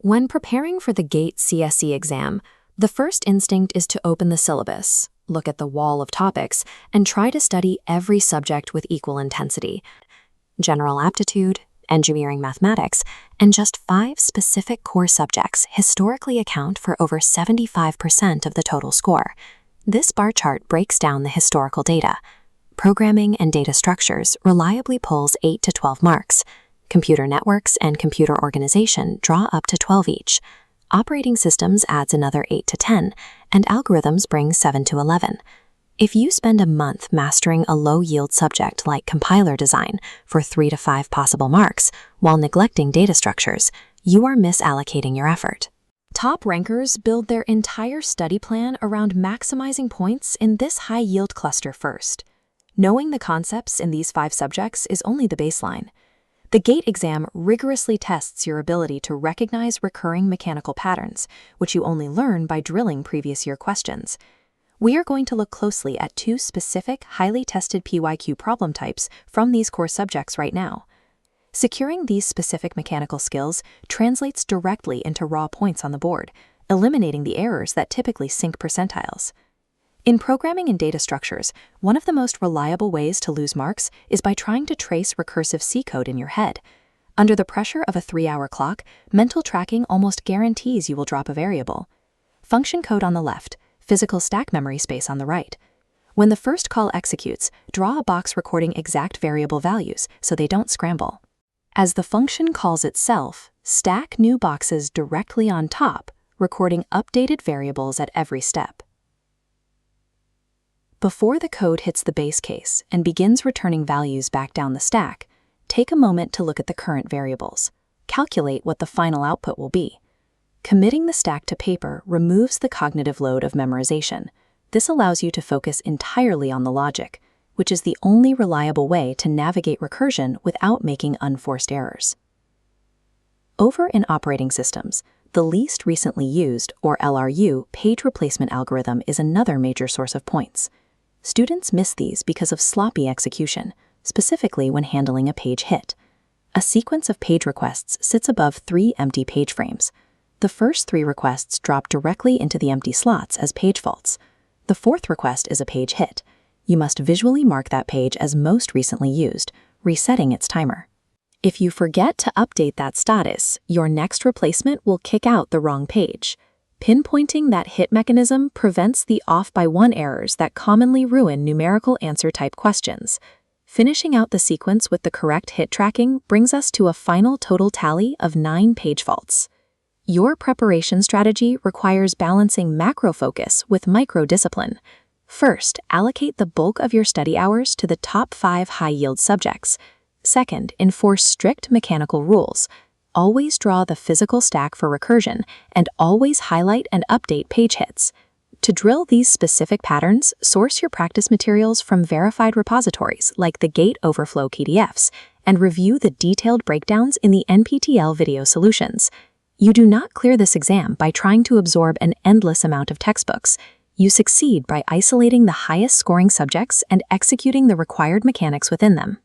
When preparing for the GATE CSE exam, the first instinct is to open the syllabus, look at the wall of topics, and try to study every subject with equal intensity. General aptitude, engineering mathematics, and just 5 specific core subjects historically account for over 75% of the total score. This bar chart breaks down the historical data. Programming and data structures reliably pulls 8 to 12 marks. Computer networks and computer organization draw up to 12 each. Operating systems adds another 8 to 10, and algorithms bring 7 to 11. If you spend a month mastering a low-yield subject like compiler design for 3 to 5 possible marks while neglecting data structures, you are misallocating your effort. Top rankers build their entire study plan around maximizing points in this high-yield cluster first. Knowing the concepts in these 5 subjects is only the baseline. The GATE exam rigorously tests your ability to recognize recurring mechanical patterns, which you only learn by drilling previous year questions. We are going to look closely at 2 specific, highly tested PYQ problem types from these core subjects right now. Securing these specific mechanical skills translates directly into raw points on the board, eliminating the errors that typically sink percentiles. In programming and data structures, one of the most reliable ways to lose marks is by trying to trace recursive C code in your head. Under the pressure of a 3-hour clock, mental tracking almost guarantees you will drop a variable. Function code on the left, physical stack memory space on the right. When the first call executes, draw a box recording exact variable values so they don't scramble. As the function calls itself, stack new boxes directly on top, recording updated variables at every step. Before the code hits the base case and begins returning values back down the stack, take a moment to look at the current variables. Calculate what the final output will be. Committing the stack to paper removes the cognitive load of memorization. This allows you to focus entirely on the logic, which is the only reliable way to navigate recursion without making unforced errors. Over in operating systems, the least recently used, or LRU, page replacement algorithm is another major source of points. Students miss these because of sloppy execution, specifically when handling a page hit. A sequence of page requests sits above 3 empty page frames. The first 3 requests drop directly into the empty slots as page faults. The 4th request is a page hit. You must visually mark that page as most recently used, resetting its timer. If you forget to update that status, your next replacement will kick out the wrong page. Pinpointing that hit mechanism prevents the off-by-1 errors that commonly ruin numerical answer type questions. Finishing out the sequence with the correct hit tracking brings us to a final total tally of 9 page faults. Your preparation strategy requires balancing macro focus with micro discipline. First, allocate the bulk of your study hours to the top 5 high-yield subjects. Second, enforce strict mechanical rules. Always draw the physical stack for recursion, and always highlight and update page hits. To drill these specific patterns, source your practice materials from verified repositories like the GATE Overflow PDFs, and review the detailed breakdowns in the NPTEL video solutions. You do not clear this exam by trying to absorb an endless amount of textbooks. You succeed by isolating the highest scoring subjects and executing the required mechanics within them.